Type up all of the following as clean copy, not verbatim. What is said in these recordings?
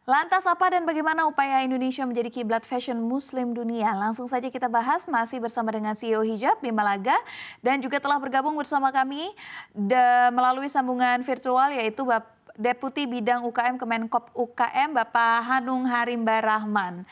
Lantas apa dan bagaimana upaya Indonesia menjadi kiblat fashion muslim dunia? Langsung saja kita bahas masih bersama dengan CEO Hijab Bima Laga dan juga telah bergabung bersama kami melalui sambungan virtual yaitu Deputi Bidang UKM Kemenkop UKM Bapak Hanung Harimba Rahman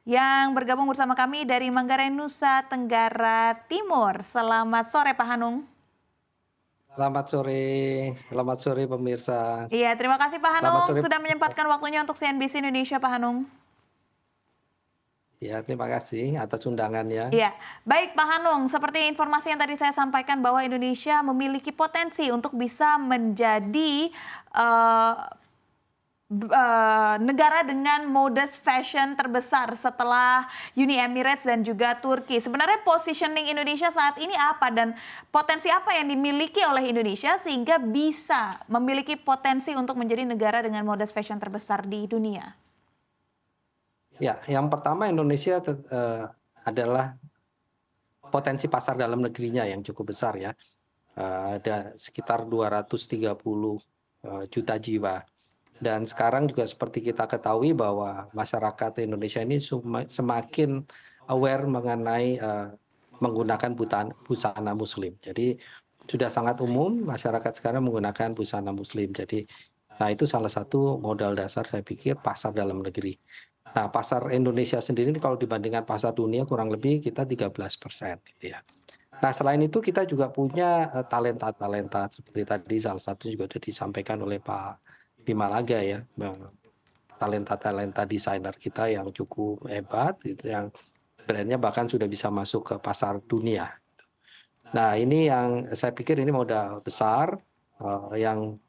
yang bergabung bersama kami dari Manggarai, Nusa Tenggara Timur. Selamat sore Pak Hanung. Selamat sore pemirsa. Iya, terima kasih Pak Selamat Hanung sore. sudah menyempatkan waktunya untuk CNBC Indonesia Pak Hanung. Ya, terima kasih atas undangannya. Iya, baik Pak Hanung, seperti informasi yang tadi saya sampaikan bahwa Indonesia memiliki potensi untuk bisa menjadi eh, negara dengan modest fashion terbesar setelah Uni Emirates dan juga Turki. Sebenarnya positioning Indonesia saat ini apa dan potensi apa yang dimiliki oleh Indonesia sehingga bisa memiliki potensi untuk menjadi negara dengan modest fashion terbesar di dunia? Ya, yang pertama Indonesia adalah potensi pasar dalam negerinya yang cukup besar ya. Ada sekitar 230 juta jiwa. Dan sekarang juga seperti kita ketahui bahwa masyarakat Indonesia ini semakin aware mengenai menggunakan busana muslim. Jadi sudah sangat umum masyarakat sekarang menggunakan busana muslim. Jadi, nah itu salah satu modal dasar saya pikir pasar dalam negeri. Nah, pasar Indonesia sendiri ini kalau dibandingkan pasar dunia kurang lebih kita 13% gitu ya. Nah, selain itu kita juga punya talenta-talenta seperti tadi salah satu juga sudah disampaikan oleh Pak Bima Laga ya, talenta-talenta desainer kita yang cukup hebat gitu, yang brandnya bahkan sudah bisa masuk ke pasar dunia. Nah, ini yang saya pikir ini modal besar yang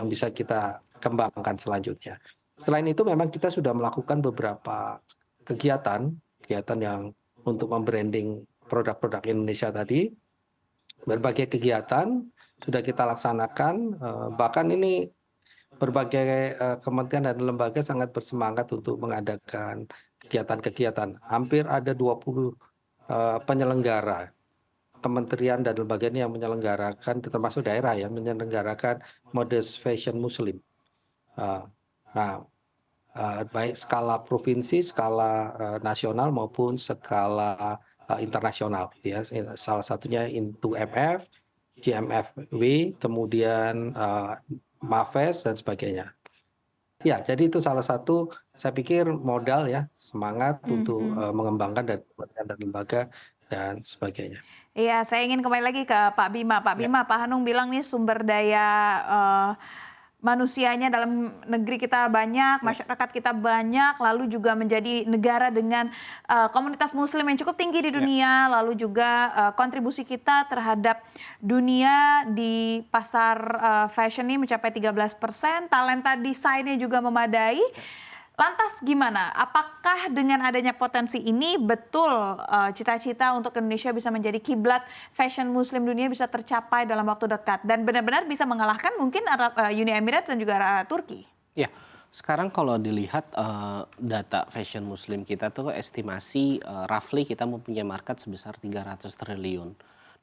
bisa kita kembangkan selanjutnya. Selain itu memang kita sudah melakukan beberapa kegiatan yang untuk membranding produk-produk Indonesia tadi. Berbagai kegiatan sudah kita laksanakan, bahkan ini berbagai kementerian dan lembaga sangat bersemangat untuk mengadakan kegiatan-kegiatan. Hampir ada 20 penyelenggara kementerian dan lembaga ini yang menyelenggarakan, termasuk daerah ya, menyelenggarakan modest fashion muslim. Nah, baik skala provinsi, skala nasional maupun skala internasional gitu ya. Salah satunya Into MF, GMFW, kemudian Mafes dan sebagainya. Ya, jadi itu salah satu saya pikir modal ya, semangat untuk mengembangkan dan kementerian dan lembaga dan sebagainya. Iya, saya ingin kembali lagi ke Pak Bima. Pak Ya. Bima, Pak Hanung bilang nih sumber daya manusianya dalam negeri kita banyak, Ya. masyarakat kita banyak, lalu juga menjadi negara dengan komunitas muslim yang cukup tinggi di Ya. dunia, lalu juga kontribusi kita terhadap dunia di pasar fashion ini mencapai 13%, talenta desainnya juga memadai. Lantas gimana? Apakah dengan adanya potensi ini betul cita-cita untuk Indonesia bisa menjadi kiblat fashion muslim dunia bisa tercapai dalam waktu dekat dan benar-benar bisa mengalahkan mungkin Uni Emirates dan juga Turki? Ya, sekarang kalau dilihat data fashion muslim kita tuh estimasi roughly kita mempunyai market sebesar 300 triliun.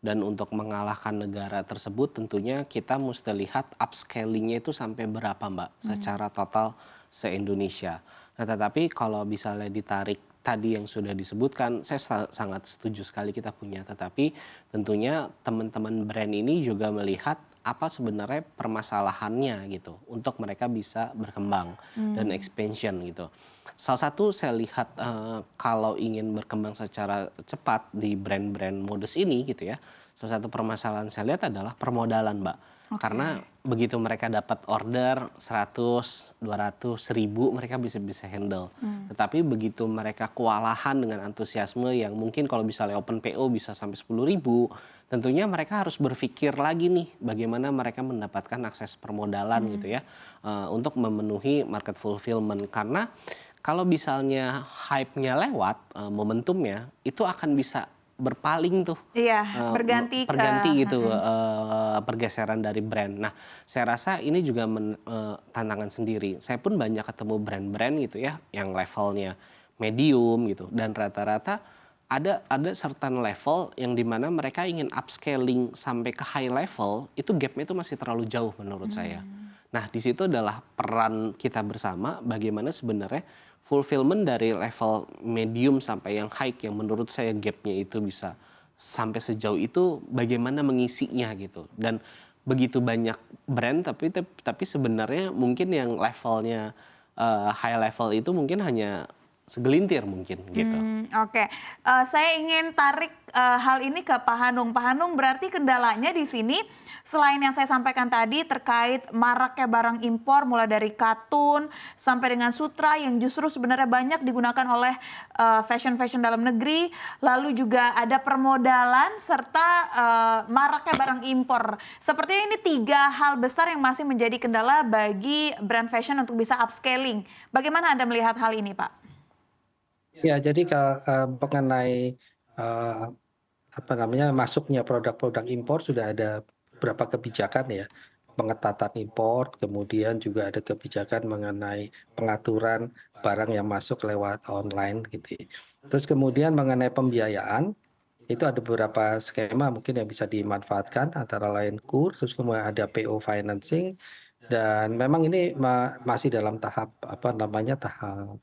Dan untuk mengalahkan negara tersebut tentunya kita mesti lihat upscaling-nya itu sampai berapa Mbak secara total se-Indonesia. Nah tetapi kalau misalnya ditarik tadi yang sudah disebutkan, saya sangat setuju sekali kita punya. Tetapi tentunya teman-teman brand ini juga melihat apa sebenarnya permasalahannya gitu untuk mereka bisa berkembang dan expansion gitu. Salah satu saya lihat kalau ingin berkembang secara cepat di brand-brand modus ini gitu ya, salah satu permasalahan saya lihat adalah permodalan Mbak. Karena begitu mereka dapat order 100, 200, 1000 mereka bisa handle. Tetapi begitu mereka kewalahan dengan antusiasme yang mungkin kalau misalnya open PO bisa sampai 10.000, tentunya mereka harus berpikir lagi nih bagaimana mereka mendapatkan akses permodalan gitu ya untuk memenuhi market fulfillment. Karena kalau misalnya hype-nya lewat, momentumnya itu akan bisa berpaling tuh, Iya, berganti ke perganti gitu pergeseran dari brand. Nah, saya rasa ini juga tantangan sendiri. Saya pun banyak ketemu brand-brand gitu ya, yang levelnya medium gitu, dan rata-rata ada certain level yang dimana mereka ingin upscaling sampai ke high level, itu gapnya itu masih terlalu jauh menurut saya. Nah, di situ adalah peran kita bersama bagaimana sebenarnya fulfillment dari level medium sampai yang high yang menurut saya gapnya itu bisa sampai sejauh itu bagaimana mengisinya gitu. Dan begitu banyak brand tapi sebenarnya mungkin yang levelnya high level itu mungkin hanya segelintir mungkin gitu. Oke. Saya ingin tarik hal ini ke Pak Hanung. Pak Hanung, berarti kendalanya di sini selain yang saya sampaikan tadi terkait maraknya barang impor mulai dari katun sampai dengan sutra yang justru sebenarnya banyak digunakan oleh fashion dalam negeri, lalu juga ada permodalan serta maraknya barang impor. Sepertinya ini 3 hal besar yang masih menjadi kendala bagi brand fashion untuk bisa upscaling. Bagaimana Anda melihat hal ini, Pak? Ya, jadi mengenai eh, apa namanya masuknya produk-produk impor sudah ada beberapa kebijakan ya, pengetatan impor, kemudian juga ada kebijakan mengenai pengaturan barang yang masuk lewat online gitu. Terus kemudian mengenai pembiayaan itu ada beberapa skema mungkin yang bisa dimanfaatkan antara lain KUR, terus kemudian ada PO financing dan memang ini masih dalam tahap apa namanya tahap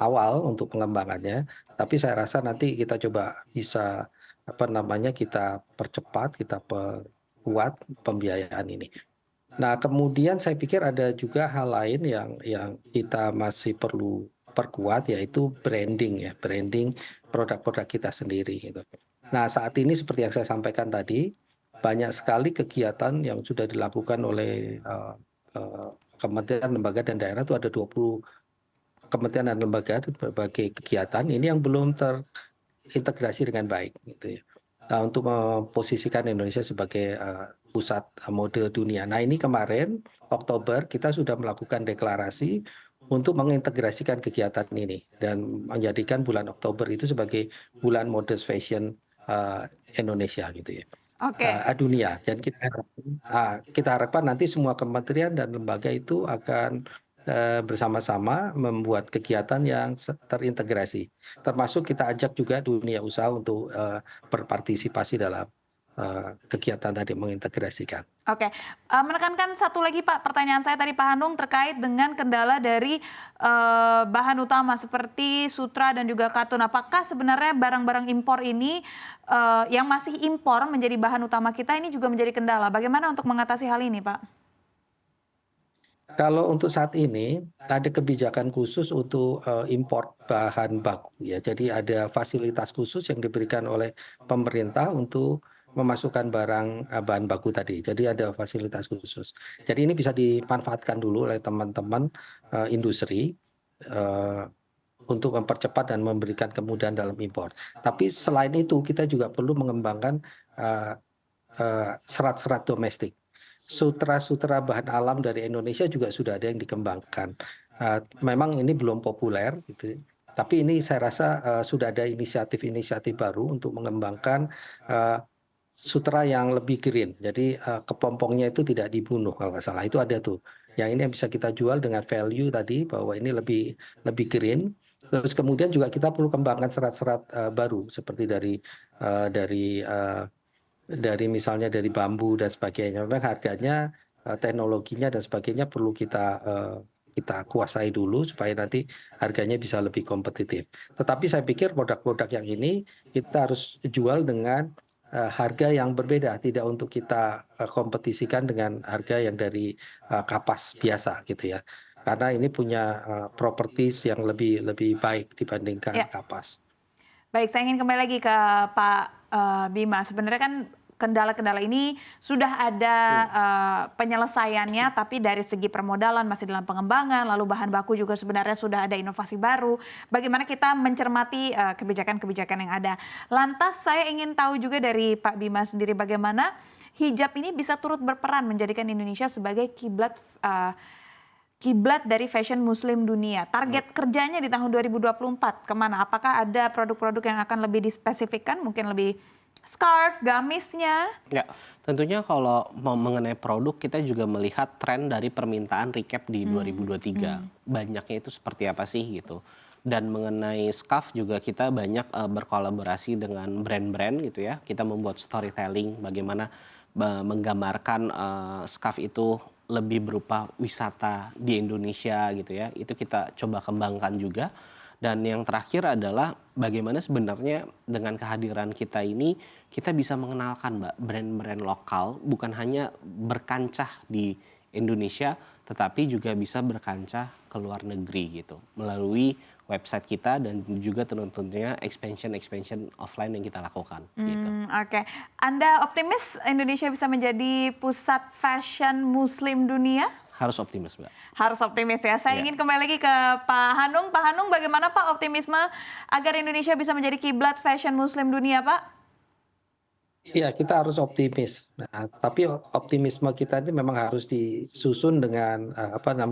awal untuk pengembangannya, tapi saya rasa nanti kita coba bisa apa namanya kita percepat, kita perkuat pembiayaan ini. Nah, kemudian saya pikir ada juga hal lain yang kita masih perlu perkuat yaitu branding ya, branding produk-produk kita sendiri gitu. Nah, saat ini seperti yang saya sampaikan tadi, banyak sekali kegiatan yang sudah dilakukan oleh kementerian, lembaga dan daerah itu ada 20 kementerian dan lembaga dan berbagai kegiatan ini yang belum terintegrasi dengan baik gitu ya. Nah, untuk memposisikan Indonesia sebagai pusat mode dunia. Nah, ini kemarin Oktober kita sudah melakukan deklarasi untuk mengintegrasikan kegiatan ini dan menjadikan bulan Oktober itu sebagai bulan mode fashion Indonesia gitu ya. Oke. Dunia. Dan kita harapkan nanti semua kementerian dan lembaga itu akan bersama-sama membuat kegiatan yang terintegrasi. Termasuk kita ajak juga dunia usaha untuk berpartisipasi dalam kegiatan tadi mengintegrasikan. Oke, menekankan satu lagi Pak, pertanyaan saya tadi Pak Hanung terkait dengan kendala dari bahan utama seperti sutra dan juga katun. Apakah sebenarnya barang-barang impor ini yang masih impor menjadi bahan utama kita ini juga menjadi kendala? Bagaimana untuk mengatasi hal ini Pak? Kalau untuk saat ini ada kebijakan khusus untuk impor bahan baku ya. Jadi ada fasilitas khusus yang diberikan oleh pemerintah untuk memasukkan bahan baku tadi. Jadi ada fasilitas khusus. Jadi ini bisa dimanfaatkan dulu oleh teman-teman industri eh, untuk mempercepat dan memberikan kemudahan dalam impor. Tapi selain itu kita juga perlu mengembangkan serat-serat domestik. Sutra-sutra bahan alam dari Indonesia juga sudah ada yang dikembangkan. Memang ini belum populer, gitu. Tapi ini saya rasa sudah ada inisiatif-inisiatif baru untuk mengembangkan sutra yang lebih green. Jadi kepompongnya itu tidak dibunuh kalau nggak salah. Itu ada tuh. Yang ini yang bisa kita jual dengan value tadi bahwa ini lebih green. Terus kemudian juga kita perlu kembangkan serat-serat baru seperti dari misalnya dari bambu dan sebagainya. Memang harganya, teknologinya dan sebagainya perlu kita kuasai dulu supaya nanti harganya bisa lebih kompetitif. Tetapi saya pikir produk-produk yang ini kita harus jual dengan harga yang berbeda, tidak untuk kita kompetisikan dengan harga yang dari kapas biasa gitu ya. Karena ini punya properties yang lebih baik dibandingkan Ya. kapas. Baik, saya ingin kembali lagi ke Pak Bima. Sebenarnya kan kendala-kendala ini sudah ada penyelesaiannya, tapi dari segi permodalan masih dalam pengembangan, lalu bahan baku juga sebenarnya sudah ada inovasi baru. Bagaimana kita mencermati kebijakan-kebijakan yang ada. Lantas saya ingin tahu juga dari Pak Bima sendiri bagaimana hijab ini bisa turut berperan menjadikan Indonesia sebagai kiblat dari fashion muslim dunia. Target kerjanya di tahun 2024 kemana? Apakah ada produk-produk yang akan lebih dispesifikkan, mungkin lebih scarf, gamisnya? Ya, tentunya kalau mengenai produk kita juga melihat tren dari permintaan recap di 2023. Banyaknya itu seperti apa sih gitu. Dan mengenai scarf juga kita banyak berkolaborasi dengan brand-brand gitu ya. Kita membuat storytelling bagaimana menggambarkan scarf itu lebih berupa wisata di Indonesia gitu ya. Itu kita coba kembangkan juga. Dan yang terakhir adalah bagaimana sebenarnya dengan kehadiran kita ini kita bisa mengenalkan Mbak brand-brand lokal bukan hanya berkancah di Indonesia tetapi juga bisa berkancah ke luar negeri gitu melalui website kita dan juga tentunya expansion offline yang kita lakukan gitu. Oke. Anda optimis Indonesia bisa menjadi pusat fashion muslim dunia? Harus optimis, Mbak. Harus optimis ya. Saya Ya. ingin kembali lagi ke Pak Hanung. Pak Hanung, bagaimana Pak optimisme agar Indonesia bisa menjadi kiblat fashion muslim dunia, Pak? Iya, kita harus optimis. Nah, tapi optimisme kita ini memang harus disusun dengan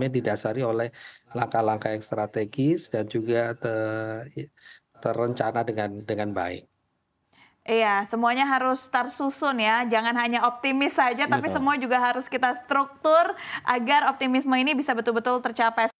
didasari oleh langkah-langkah yang strategis dan juga terencana dengan baik. Iya, semuanya harus tersusun ya. Jangan hanya optimis saja, tapi Betul. semua juga harus kita struktur agar optimisme ini bisa betul-betul tercapai.